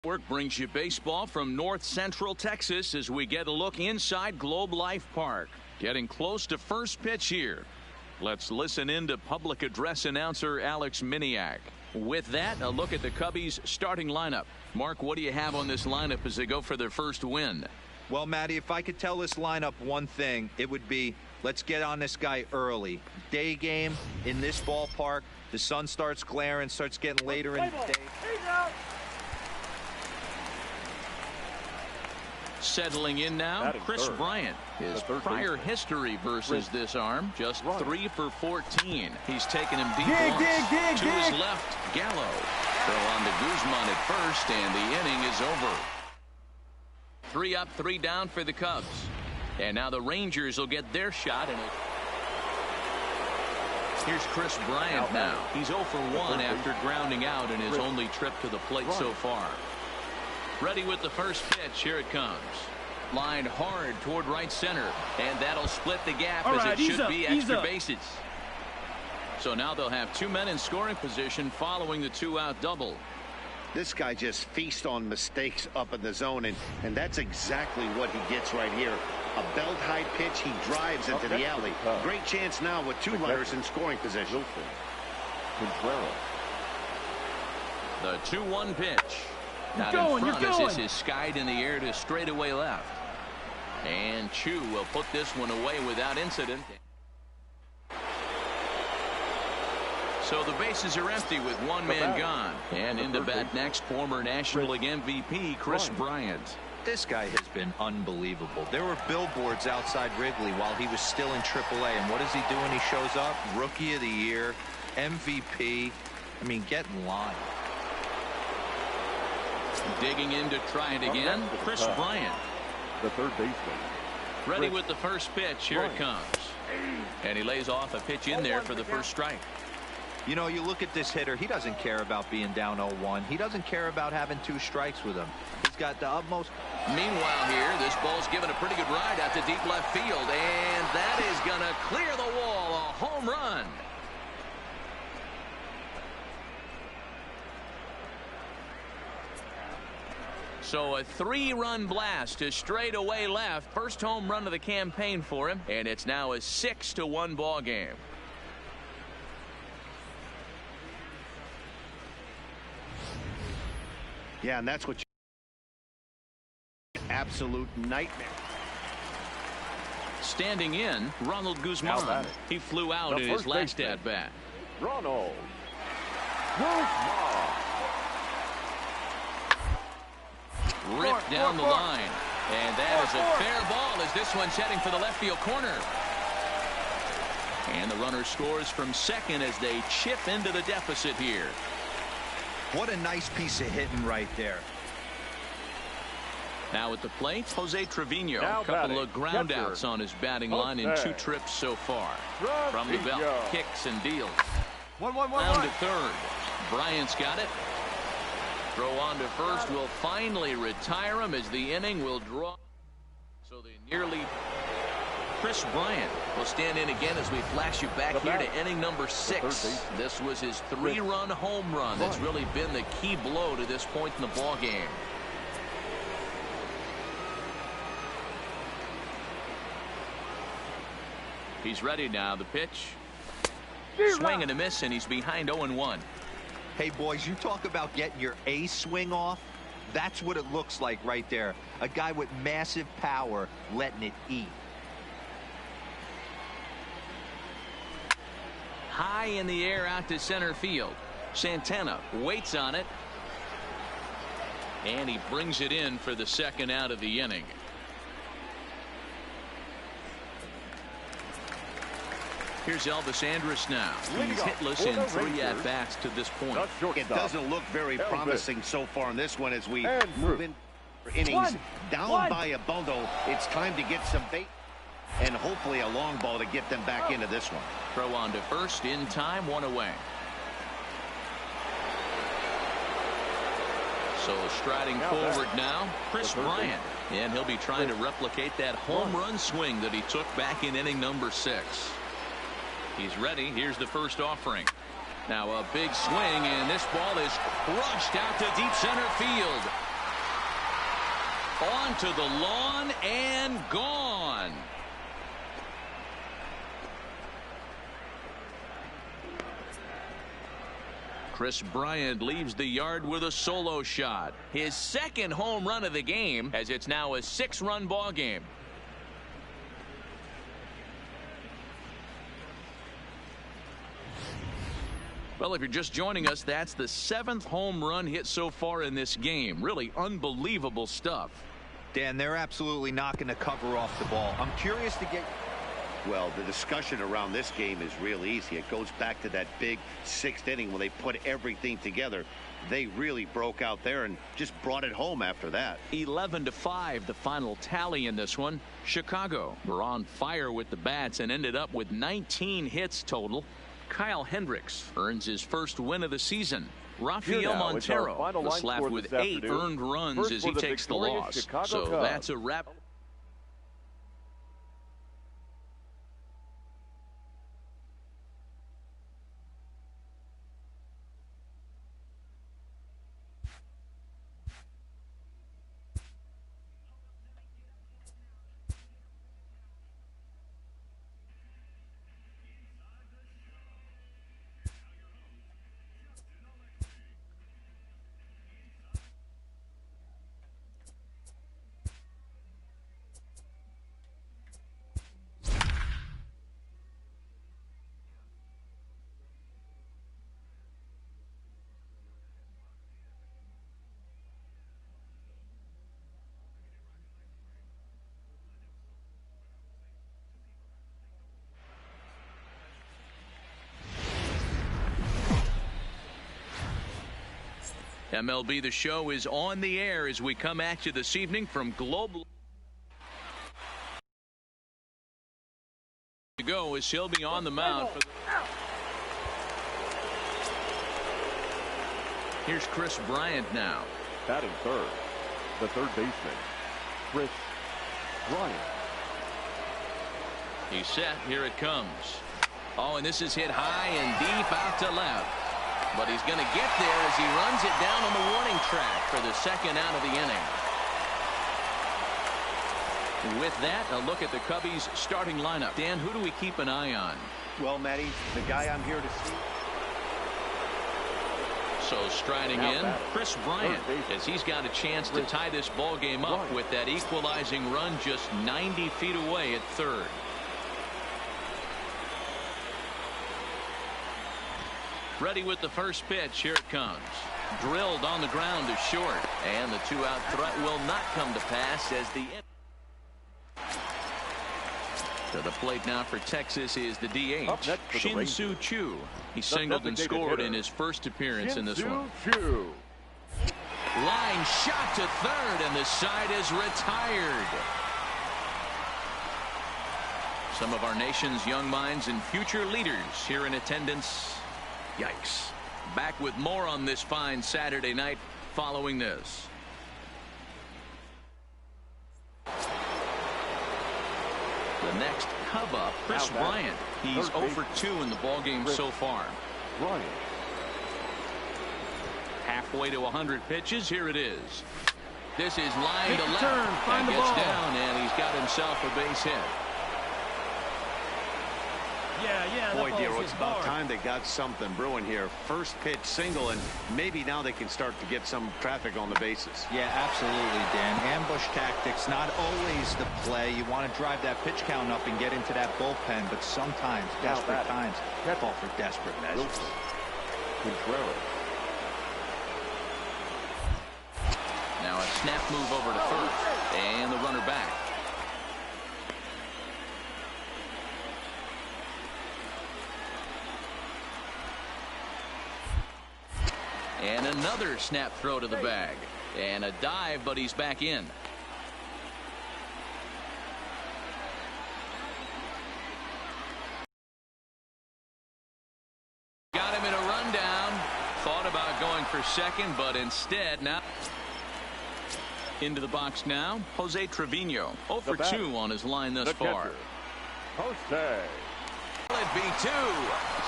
Work brings you baseball from North Central Texas as we get a look inside Globe Life Park. Getting close to first pitch here. Let's listen in to public address announcer Alex Miniak. With that, a look at the Cubbies starting lineup. Mark, what do you have on this lineup as they go for their first win? Well, Matty, if I could tell this lineup one thing, it would be let's get on this guy early. Day game in this ballpark. The sun starts glaring, starts getting later in the day. Settling in now, Chris Bryant. His prior history versus this arm, just 3 for 14. He's taken him deep once. To his left, Gallo. Throw on to Guzman at first, and the inning is over. 3 up, 3 down for the Cubs. And now the Rangers will get their shot. And here's Chris Bryant now. He's 0 for 1 after grounding out in his only trip to the plate so far. Ready with the first pitch. Here it comes. Lined hard toward right center. And that'll split the gap as it should be extra bases. So now they'll have 2 men in scoring position following the 2-out double. This guy just feasts on mistakes up in the zone, and that's exactly what he gets right here. A belt-high pitch, he drives into the alley. Great chance now with 2 runners in scoring position. The 2-1 pitch. Not in front as this is skied in the air to straightaway left. And Chu will put this one away without incident. So the bases are empty with 1 man gone. And into bat next, former National League MVP Chris Bryant. This guy has been unbelievable. There were billboards outside Wrigley while he was still in AAA. And what does he do when he shows up? Rookie of the Year, MVP. I mean, get in line. Digging in to try it again, Chris Bryant. The third baseman. Ready with the first pitch. Here it comes. And he lays off a pitch in there for the first strike. You know, you look at this hitter, he doesn't care about being down 0-1. He doesn't care about having 2 strikes with him. He's got the utmost. Meanwhile here, this ball's given a pretty good ride out to deep left field. And that is going to clear the wall. A home run. So a 3-run blast to straightaway left. First home run of the campaign for him. And it's now a 6-1 ball game. Yeah, and that's what you absolute nightmare. Standing in, Ronald Guzman. He flew out in his last at bat. Ronald Guzman. Ripped down the line. And that is a fair ball as this one's heading for the left field corner. And the runner scores from second as they chip into the deficit here. What a nice piece of hitting right there. Now at the plate, Jose Trevino. A couple of ground outs on his batting line in 2 trips so far. From the belt, kicks and deals. Down to third. Bryant's got it. Throw on to first will finally retire him as the inning will draw. So they nearly. Chris Bryant will stand in again as we flash you back here to inning number 6. This was his 3-run home run. That's really been the key blow to this point in the ball game. He's ready now. The pitch. Swing and a miss, and he's behind 0-1. Hey, boys, you talk about getting your A swing off. That's what it looks like right there. A guy with massive power letting it eat. High in the air out to center field. Santana waits on it. And he brings it in for the second out of the inning. Here's Elvis Andrus now. He's hitless in 3 at-bats to this point. It doesn't look very promising so far in this one as we move in innings down by a bundle. It's time to get some bait and hopefully a long ball to get them back into this one. Throw on to first in time, 1 away. So striding forward now, Chris Bryant. And he'll be trying to replicate that home run swing that he took back in inning number 6. He's ready. Here's the first offering. Now a big swing, and this ball is crushed out to deep center field. Onto the lawn and gone. Kris Bryant leaves the yard with a solo shot. His second home run of the game, as it's now a 6-run ball game. Well, if you're just joining us, that's the 7th home run hit so far in this game. Really unbelievable stuff. Dan, they're absolutely not going to cover off the ball. I'm curious to get... Well, the discussion around this game is real easy. It goes back to that big 6th inning when they put everything together. They really broke out there and just brought it home after that. 11-5, the final tally in this one. Chicago were on fire with the bats and ended up with 19 hits total. Kyle Hendricks earns his first win of the season. Rafael Montero was slapped with 8 earned runs as he takes the loss. So that's a wrap. MLB The Show is on the air as we come at you this evening from Global. To go as he'll be on the mound. Here's Kris Bryant now. Batting third, the third baseman, Kris Bryant. He's set. Here it comes. Oh, and this is hit high and deep out to left. But he's going to get there as he runs it down on the warning track for the second out of the inning. With that, a look at the Cubbies' starting lineup. Dan, who do we keep an eye on? Well, Matty, the guy I'm here to see. So striding in, Kris Bryant, as he's got a chance to tie this ball game up with that equalizing run just 90 feet away at third. Ready with the first pitch. Here it comes. Drilled on the ground to short. And the 2-out threat will not come to pass as the... To the plate now for Texas is the DH, Shin-Soo Choo. He singled and scored in his first appearance in this one. Line shot to third, and the side is retired. Some of our nation's young minds and future leaders here in attendance. Yikes. Back with more on this fine Saturday night following this. The next Cub up, Kris Bryant. He's 0 for 2 in the ballgame so far. Halfway to 100 pitches. Here it is. This is line to left. And gets down, and he's got himself a base hit. Yeah. Boy, dear, it's about time they got something brewing here. First pitch single, and maybe now they can start to get some traffic on the bases. Yeah, absolutely, Dan. Ambush tactics, not always the play. You want to drive that pitch count up and get into that bullpen, but sometimes, desperate times, call for desperate measures. Now a snap move over to first, and the runner back. And another snap throw to the bag. And a dive, but he's back in. Got him in a rundown. Thought about going for second, but instead now. Into the box now, Jose Trevino. 0 for 2 on his line thus far. Jose. Will it be 2?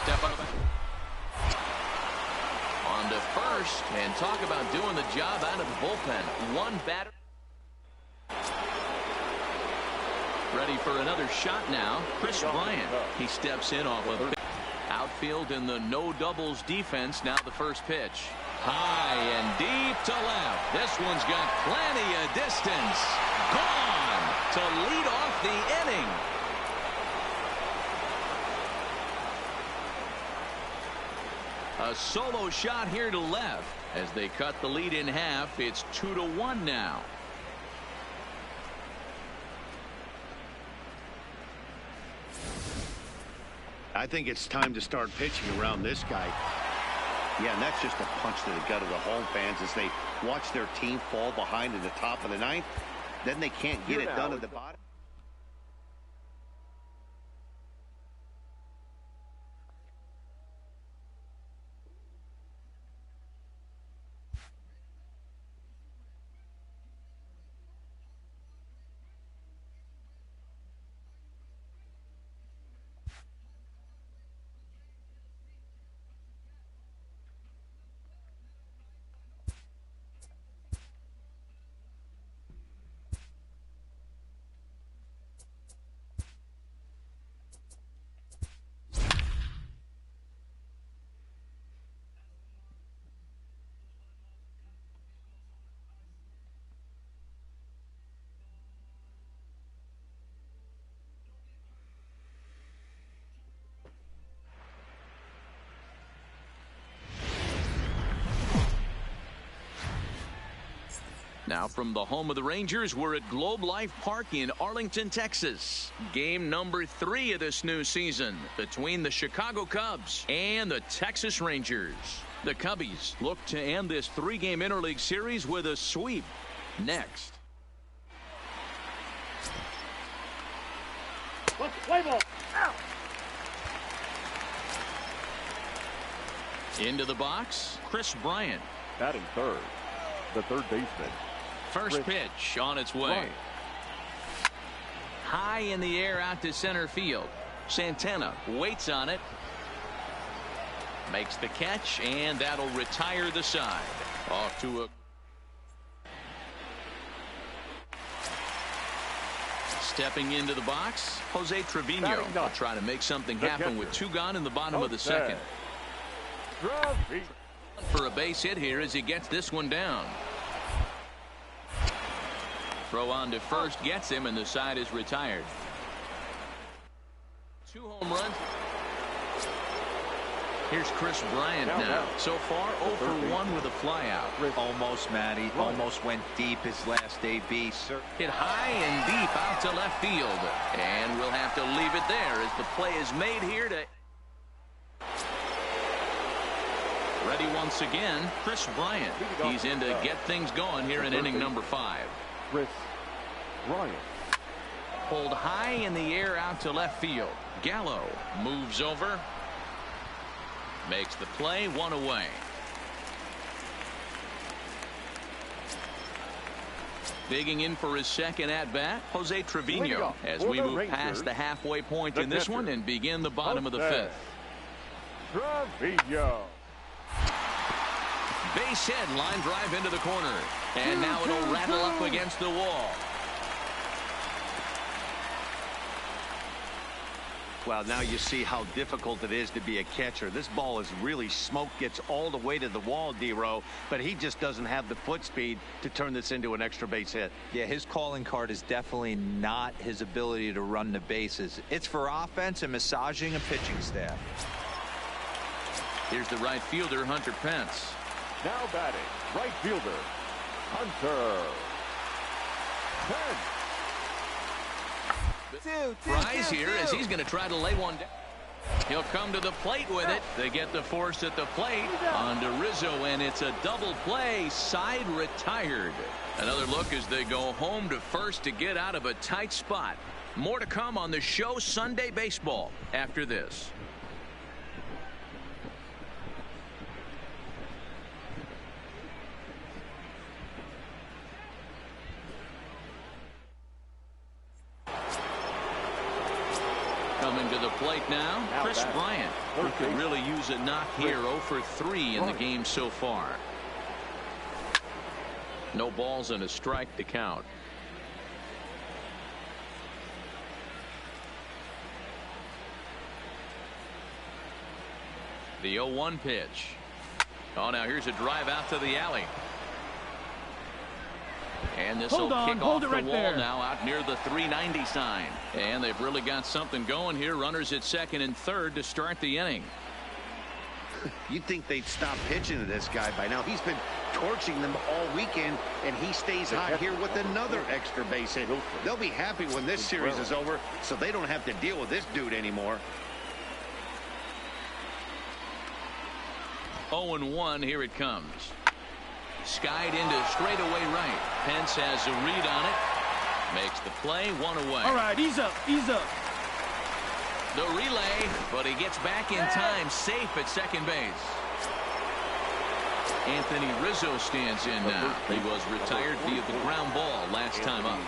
Step on the back. On to first, and talk about doing the job out of the bullpen. One batter. Ready for another shot now. Chris Bryant. He steps in off of outfield in the no doubles defense. Now the first pitch. High and deep to left. This one's got plenty of distance. Gone to lead off the inning. A solo shot here to left as they cut the lead in half. It's 2-1 now. I think it's time to start pitching around this guy. Yeah, and that's just a punch to the gut of the home fans as they watch their team fall behind in the top of the ninth. Then they can't get it done at the bottom. Now from the home of the Rangers, we're at Globe Life Park in Arlington, Texas. Game number 3 of this new season between the Chicago Cubs and the Texas Rangers. The Cubbies look to end this 3-game interleague series with a sweep. Next. Play ball. Out. Into the box, Chris Bryant. Batting third, the third baseman. First pitch on its way. High in the air out to center field. Santana waits on it. Makes the catch, and that'll retire the side. Off to a... Stepping into the box, Jose Trevino will try to make something happen with 2 gone in the bottom of the second. For a base hit here as he gets this one down. Throw on to first gets him, and the side is retired. 2 home runs. Here's Chris Bryant now. So far, 0 for 1 with a flyout. Almost, Matty. Almost went deep his last AB. Hit high and deep out to left field. And we'll have to leave it there as the play is made here to... Ready once again, Chris Bryant. He's in to get things going here in inning number 5. Chris Bryant. Pulled high in the air out to left field. Gallo moves over. Makes the play, 1 away. Digging in for his second at-bat, Jose Trevino, as we move past the halfway point in this one and begin the bottom of the 5th. Trevino. Base hit, line drive into the corner. And now it'll rattle up against the wall. Well, now you see how difficult it is to be a catcher. This ball is really smoke, gets all the way to the wall, D-Row, but he just doesn't have the foot speed to turn this into an extra base hit. Yeah, his calling card is definitely not his ability to run the bases. It's for offense and massaging a pitching staff. Here's the right fielder, Hunter Pence. Now batting, right fielder, Hunter Pence. Rise here as he's going to try to lay one down. He'll come to the plate with it. They get the force at the plate on to Rizzo, and it's a double play. Side retired. Another look as they go home to first to get out of a tight spot. More to come on the show Sunday Baseball after this. Coming to the plate now, Chris Bryant, who could really use a knock here. 0 for 3 in the game so far. No balls and a strike to count. The 0-1 pitch. Oh, now here's a drive out to the alley. And this will kick off the wall now out near the 390 sign. And they've really got something going here. Runners at second and third to start the inning. You'd think they'd stop pitching to this guy by now. He's been torching them all weekend, and he stays hot here with another extra base hit. They'll be happy when this series is over, so they don't have to deal with this dude anymore. 0-1, here it comes. Skied into straightaway right. Pence has a read on it. Makes the play, one away. All right, ease up, ease up. The relay, but he gets back in time, safe at second base. Anthony Rizzo stands in now. He was retired via the ground ball last time up.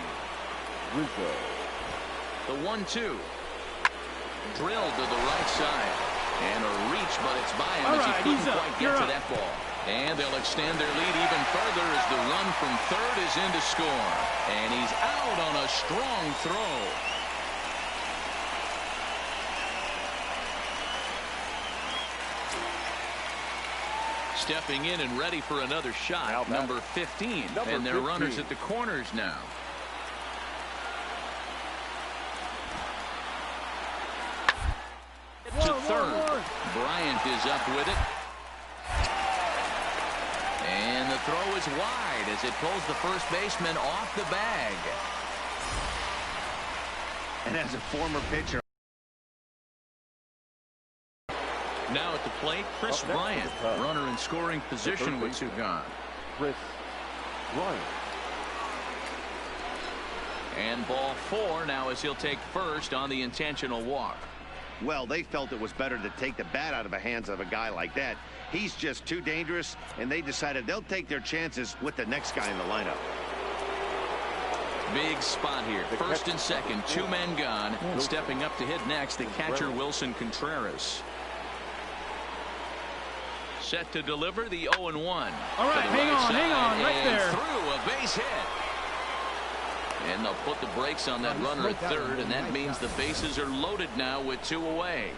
The 1-2. Drilled to the right side. And a reach, but it's by him as he couldn't quite get to that ball. And they'll extend their lead even further as the run from third is in to score. And he's out on a strong throw. Stepping in and ready for another shot, number 15. And they're runners at the corners now. To third. Bryant is up with it. And the throw is wide as it pulls the first baseman off the bag. And as a former pitcher. Now at the plate, Chris Bryant, runner in scoring position with two gone. Chris Bryant. And ball 4 now as he'll take first on the intentional walk. Well, they felt it was better to take the bat out of the hands of a guy like that. He's just too dangerous, and they decided they'll take their chances with the next guy in the lineup. Big spot here. First and second, 2 men gone. Stepping up to hit next, the catcher Wilson Contreras. Set to deliver the 0-1. All right, hang on, right there. Through a base hit. And they'll put the brakes on that runner at third, and that means the bases are loaded now with 2 away.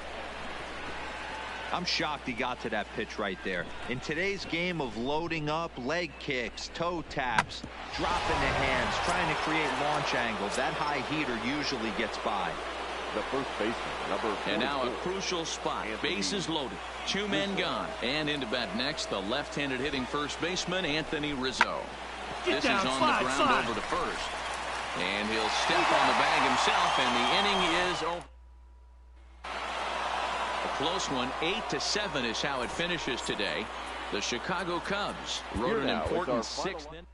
I'm shocked he got to that pitch right there. In today's game of loading up, leg kicks, toe taps, dropping the hands, trying to create launch angles, that high heater usually gets by. The first baseman, number 44. And now a crucial spot. Bases loaded. 2 men gone. And into bat next, the left-handed hitting first baseman, Anthony Rizzo. This is on the ground over to first. And he'll step on the bag himself, and the inning is over. A close one. 8-7 is how it finishes today. The Chicago Cubs wrote an important 6th inning.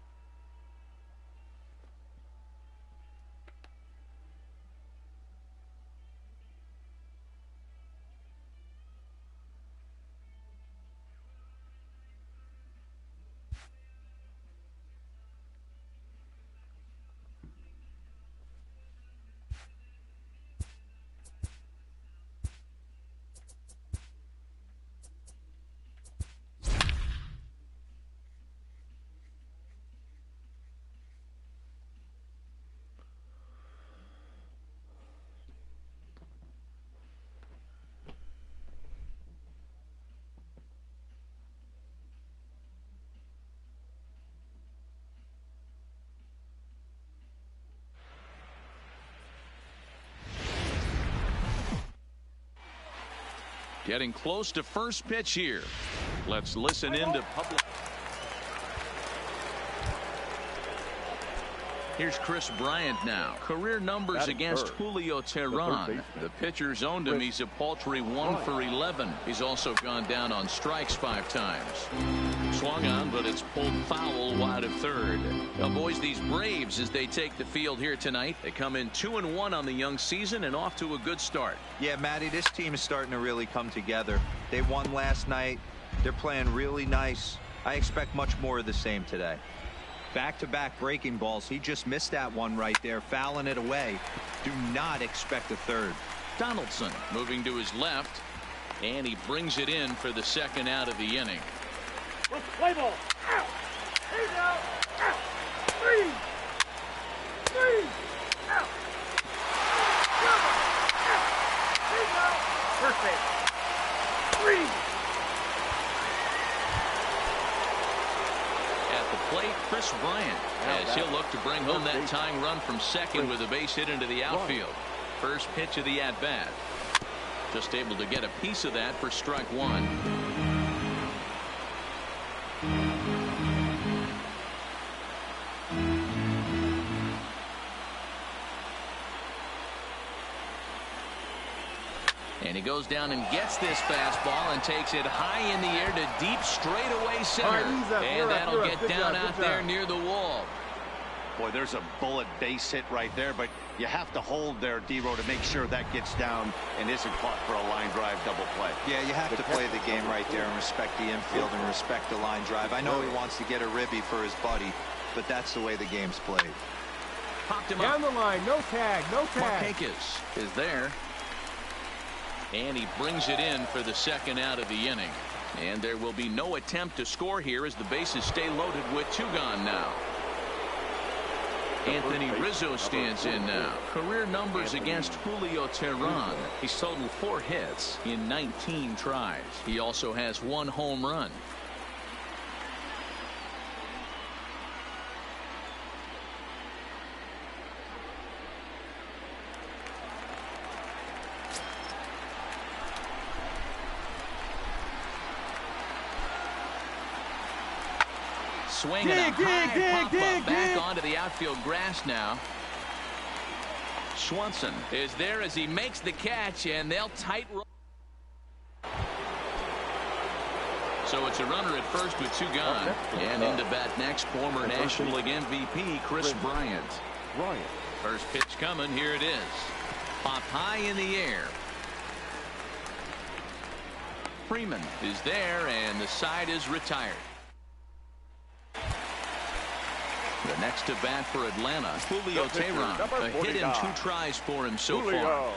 Getting close to first pitch here. Let's listen into public. Here's Chris Bryant now. Career numbers against Julio Teheran. The pitchers owned him. He's a paltry 1 for 11. He's also gone down on strikes 5 times. Swung on, but it's pulled foul wide of third. Now, boys, these Braves, as they take the field here tonight, they come in 2-1 on the young season and off to a good start. Yeah, Matty, this team is starting to really come together. They won last night. They're playing really nice. I expect much more of the same today. Back-to-back breaking balls. He just missed that one right there, fouling it away. Do not expect a third. Donaldson moving to his left, and he brings it in for the second out of the inning. Play ball. Out. There you go. Out. 3. 3. Out. Out. There you go. First base. 3. Bryant as he'll look to bring home that tying run from second with a base hit into the outfield. First pitch of the at-bat. Just able to get a piece of that for strike one. And he goes down and gets this fastball and takes it high in the air to deep straightaway center. And that'll get down out there near the wall. Boy, there's a bullet base hit right there, but you have to hold there, D-Row, to make sure that gets down and isn't caught for a line drive double play. Yeah, you have to play the game right there and respect the infield and respect the line drive. I know he wants to get a ribby for his buddy, but that's the way the game's played. Popped him down up. the line, no tag, no tag. Marquez is there. And he brings it in for the second out of the inning. And there will be no attempt to score here as the bases stay loaded with two gone now. Anthony Rizzo stands in now. Career numbers against Julio Teheran. He's totaled 4 hits in 19 tries. He also has 1 home run. Swing and a high pop-up back onto the outfield grass now. Swanson is there as he makes the catch, and they'll tight roll. So it's a runner at first with 2 gone. And into bat next, former National League MVP Chris Bryant. First pitch coming. Here it is. Popped high in the air. Freeman is there, and the side is retired. The next to bat for Atlanta, Julio Teheran. A hit in 2 tries for him so far.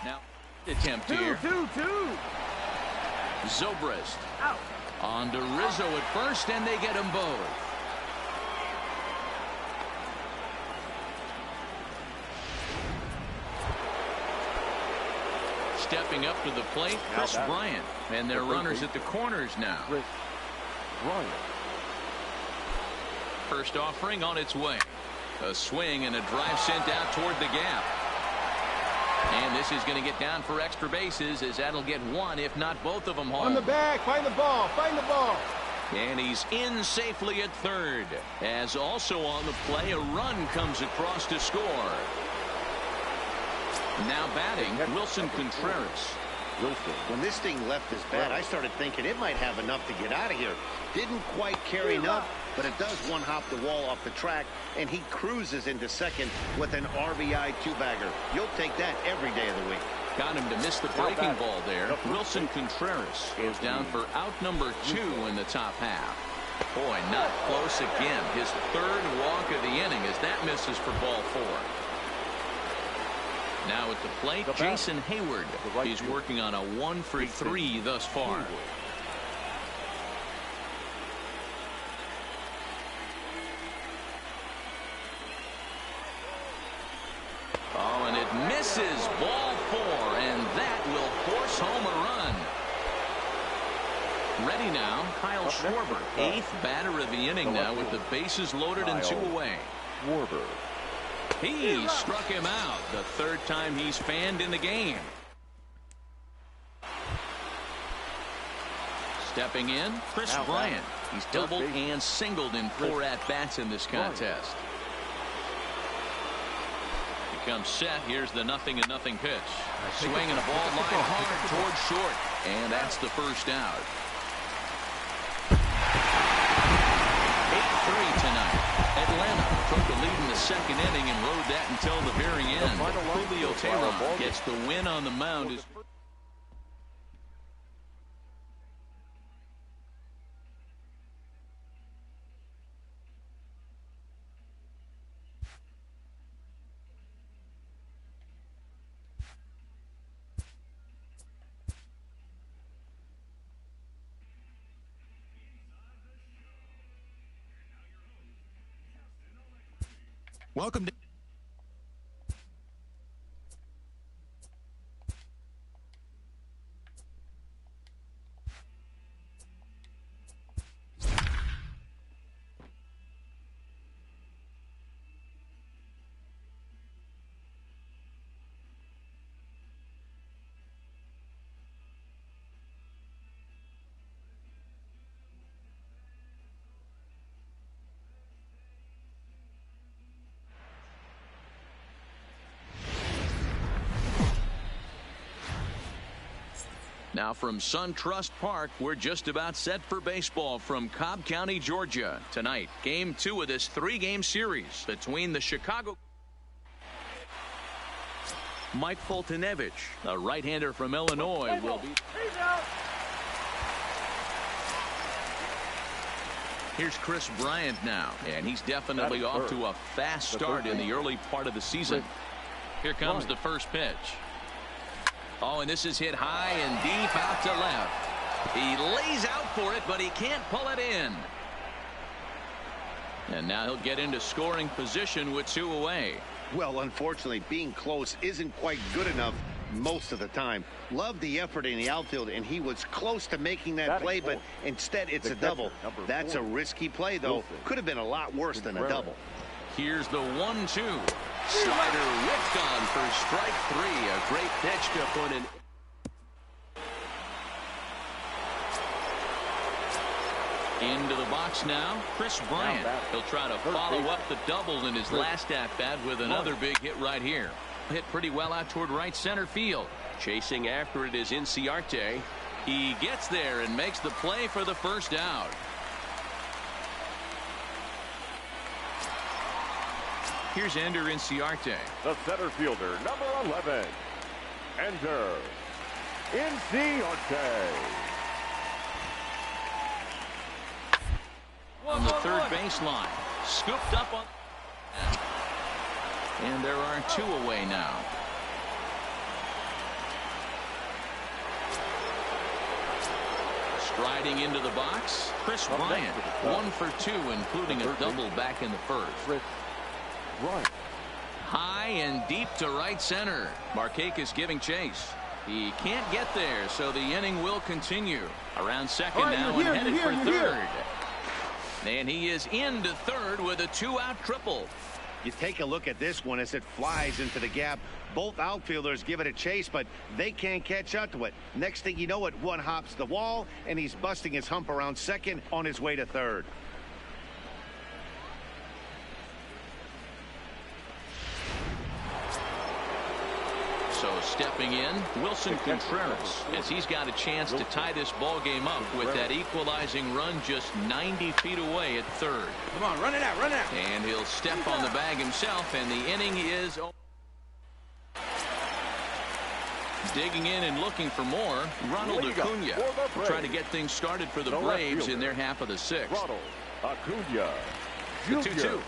Now, attempt here. 2-2. Zobrist. Out. On to Rizzo at first, and they get them both. Stepping up to the plate, Chris Bryant. And their runners at the corners now. First offering on its way. A swing and a drive sent out toward the gap. And this is going to get down for extra bases, as that'll get 1, if not both of them home. On the back, find the ball, find the ball. And he's in safely at third. As also on the play, a run comes across to score. Now batting, Wilson Contreras. When this thing left his bat, I started thinking it might have enough to get out of here. Didn't quite carry enough, but it does one-hop the wall off the track, and he cruises into second with an RBI 2-bagger. You'll take that every day of the week. Got him to miss the breaking ball there. Wilson Contreras goes down for out number 2 in the top half. Boy, not close again. His 3rd walk of the inning as that misses for ball 4. Now at the plate, Jason Hayward. He's working on a 1 for 3 thus far. Oh, and it misses. Ball 4, and that will force home a run. Ready now, Kyle Schwarber, 8th batter of the inning now with the bases loaded and 2 away. He struck him out, the 3rd time he's fanned in the game. Stepping in, Chris Bryant. He's doubled and singled in 4 at-bats in this contest. He comes set. Here's the 0-0 pitch. Swinging a ball line hard towards short. And that's the first out. 8-3 tonight. Atlanta took the lead in the 2nd inning and rode that until the very end. Julio Teheran gets the win on the mound. Welcome to Now from SunTrust Park, we're just about set for baseball from Cobb County, Georgia. Tonight, Game 2 of this 3-game series between the Chicago. Mike Foltynewicz, a right-hander from Illinois, will be. Here's Chris Bryant now, and he's definitely off to a fast start in the early part of the season. Here comes the first pitch. Oh, and this is hit high and deep out to left. He lays out for it, but he can't pull it in. And now he'll get into scoring position with 2 away. Well, unfortunately, being close isn't quite good enough most of the time. Love the effort in the outfield, and he was close to making that play, but instead it's a double. That's a risky play, though. Could have been a lot worse than a double. Here's the 1-2. Slider whipped on for strike 3. A great pitch to put in. Into the box now, Chris Bryant. He'll try to follow up the double in his last at-bat with another big hit right here. Hit pretty well out toward right center field. Chasing after it is Inciarte. He gets there and makes the play for the first out. Here's Ender Inciarte. The center fielder, number 11. Ender Inciarte. On the third baseline. Scooped up on. And there are 2 away now. Striding into the box, Chris Bryant. 1 for 2, including a double back in the first. High and deep to right center. Markakis giving chase. He can't get there, so the inning will continue. Around second now and headed for third. And he is into third with a 2-out triple. You take a look at this one as it flies into the gap. Both outfielders give it a chase, but they can't catch up to it. Next thing you know, it one hops the wall, and he's busting his hump around second on his way to third. So stepping in, Wilson Contreras, as he's got a chance to tie this ball game up with that equalizing run just 90 feet away at third. Come on, run it out, run it out. And he'll step on the bag himself, and the inning is over. Digging in and looking for more, Ronald Acuna, trying to get things started for the Braves in their half of the 6th. Ronald Acuna. The 2-2.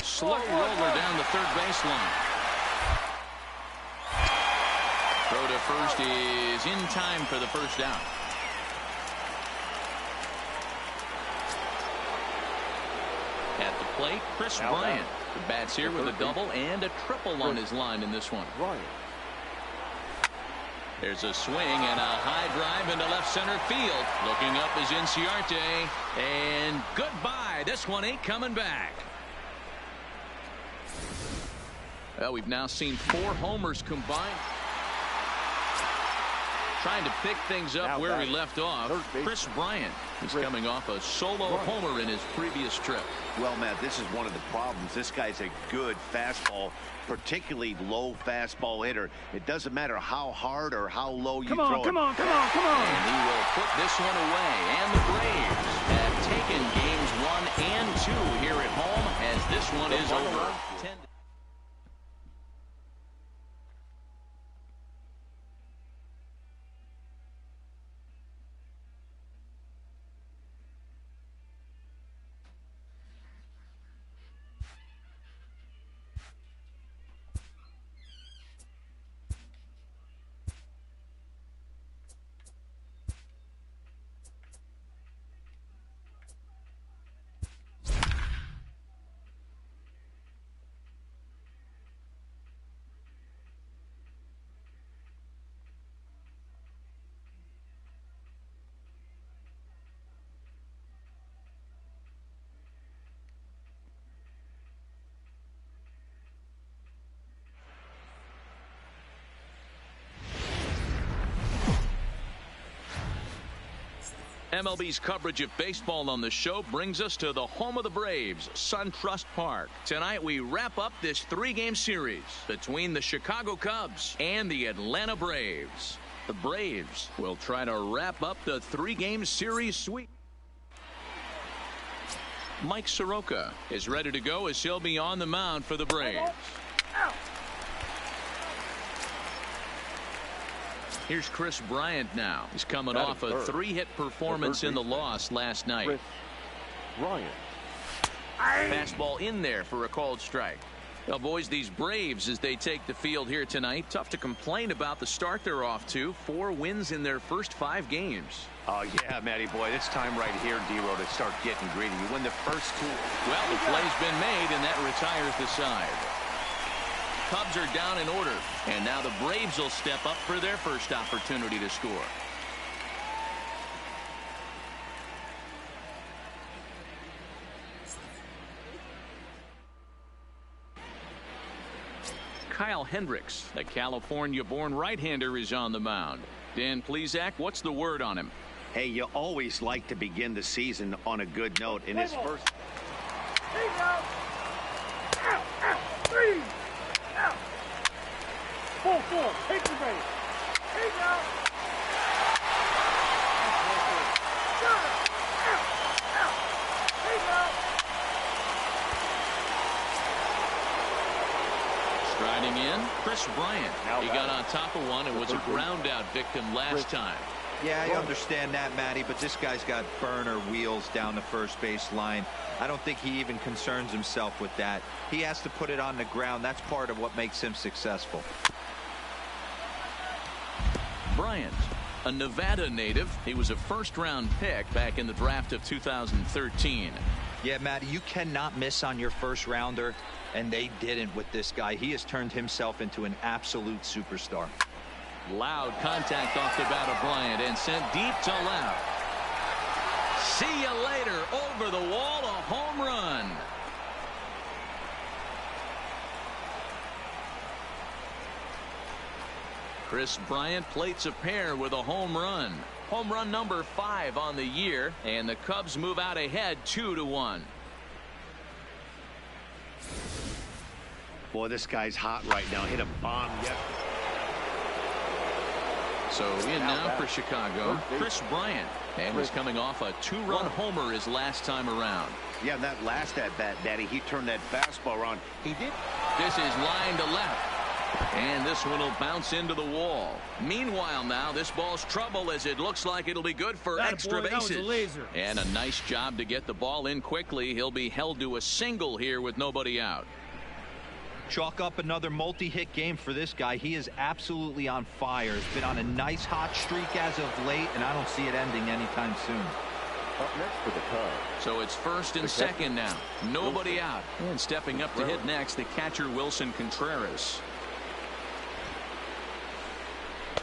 Slow roller down the third baseline. Throw to first is in time for the first out. At the plate, Chris Bryant. The bats here with a double and a triple on his line in this one. There's a swing and a high drive into left center field. Looking up is Inciarte. And goodbye. This one ain't coming back. Well, we've now seen 4 homers combined. Trying to pick things up where he left off. Chris Bryant is coming off a solo homer in his previous trip. Well, Matt, this is one of the problems. This guy's a good fastball, particularly low fastball hitter. It doesn't matter how hard or how low you throw it. Come on. And he will put this one away. And the Braves have taken games 1 and 2 here at home as this one is over. MLB's coverage of baseball on the show brings us to the home of the Braves, SunTrust Park. Tonight we wrap up this 3-game series between the Chicago Cubs and the Atlanta Braves. The Braves will try to wrap up the 3-game series sweep. Mike Soroka is ready to go as he'll be on the mound for the Braves. Here's Chris Bryant now. He's coming off a 3-hit performance in the loss last night. Chris Bryant. Fastball in there for a called strike. Well, boys, these Braves, as they take the field here tonight, tough to complain about the start they're off to. 4 wins in their first 5 games. Oh, yeah, Matty boy, it's time right here, D-Row, to start getting greedy. You win the first 2. Well, the play's been made, and that retires the side. Cubs are down in order, and now the Braves will step up for their first opportunity to score. Kyle Hendricks, a California-born right-hander, is on the mound. Dan Plesac, what's the word on him? Hey, you always like to begin the season on a good note. In his first... Here you go. Out, out, 3. Out. 4. Take the base. Here you go. Here you go. Striding in, Chris Bryant. He got on top of one and was a ground-out victim last time. Yeah, I understand that, Matty, but this guy's got burner wheels down the first base line. I don't think he even concerns himself with that. He has to put it on the ground. That's part of what makes him successful. Bryant, a Nevada native. He was a first-round pick back in the draft of 2013. Yeah, Matty, you cannot miss on your first rounder, and they didn't with this guy. He has turned himself into an absolute superstar. Loud contact off the bat of Bryant and sent deep to left. See you later. Over the wall, a home run. Chris Bryant plates a pair with a home run. Home run number 5 on the year, and the Cubs move out ahead 2-1. Boy, this guy's hot right now. Hit a bomb. Yep. So in now for Chicago, Chris Bryant, and was coming off a 2-run homer his last time around. Yeah, that last at-bat, Daddy, he turned that fastball around. He did. This is line to left, and this one will bounce into the wall. Meanwhile, now this ball's trouble as it looks like it'll be good for extra bases. And a nice job to get the ball in quickly. He'll be held to a single here with nobody out. Chalk up another multi-hit game for this guy. He is absolutely on fire. He's been on a nice hot streak as of late, and I don't see it ending anytime soon. Up next for the Cubs. So it's first and second now. Nobody out. And stepping up to hit next, the catcher Wilson Contreras.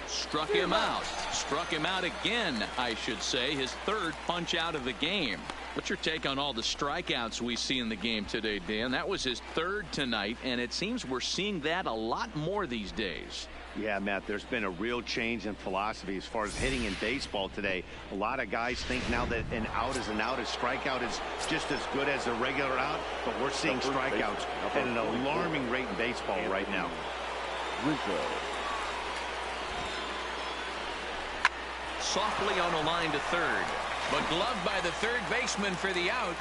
Struck him out. Struck him out again, I should say. His 3rd punch out of the game. What's your take on all the strikeouts we see in the game today, Dan? That was his 3rd tonight, and it seems we're seeing that a lot more these days. Yeah, Matt, there's been a real change in philosophy as far as hitting in baseball today. A lot of guys think now that an out is an out. A strikeout is just as good as a regular out, but we're seeing strikeouts at an alarming rate in baseball right now. Rizzo. Softly on a line to third, but gloved by the third baseman for the out.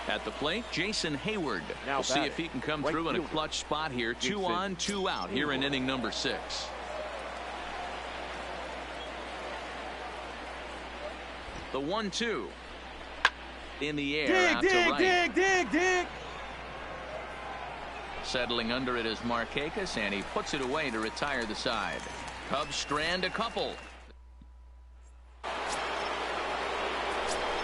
At the plate, Jason Hayward. We'll see if he can come through in a clutch spot here. 2 on, 2 out here in inning number 6. The 1-2 in the air, out to right. Dig. Settling under it is Markakis, and he puts it away to retire the side. Cubs strand a couple.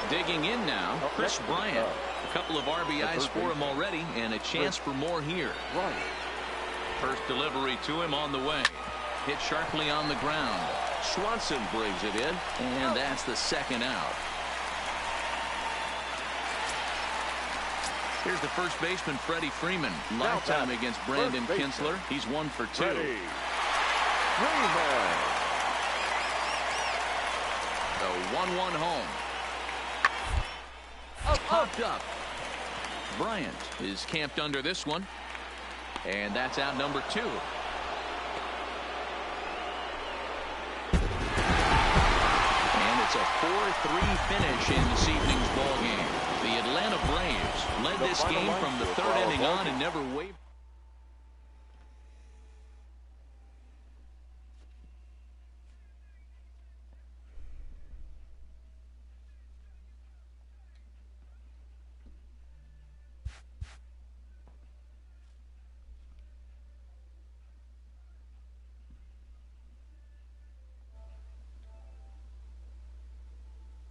Digging in now, Chris Bryant. A couple of RBIs for him already, and a chance for more here. First delivery to him on the way. Hit sharply on the ground. Swanson brings it in, and that's the 2nd out. Here's the first baseman, Freddie Freeman. Lifetime against Brandon Kinsler. He's 1 for 2. Freeman. The 1-1 home. Popped up. Bryant is camped under this one. And that's out number 2. And it's a 4-3 finish in this evening's ball game. The Atlanta Braves led this game from the 3rd inning on and never wavered.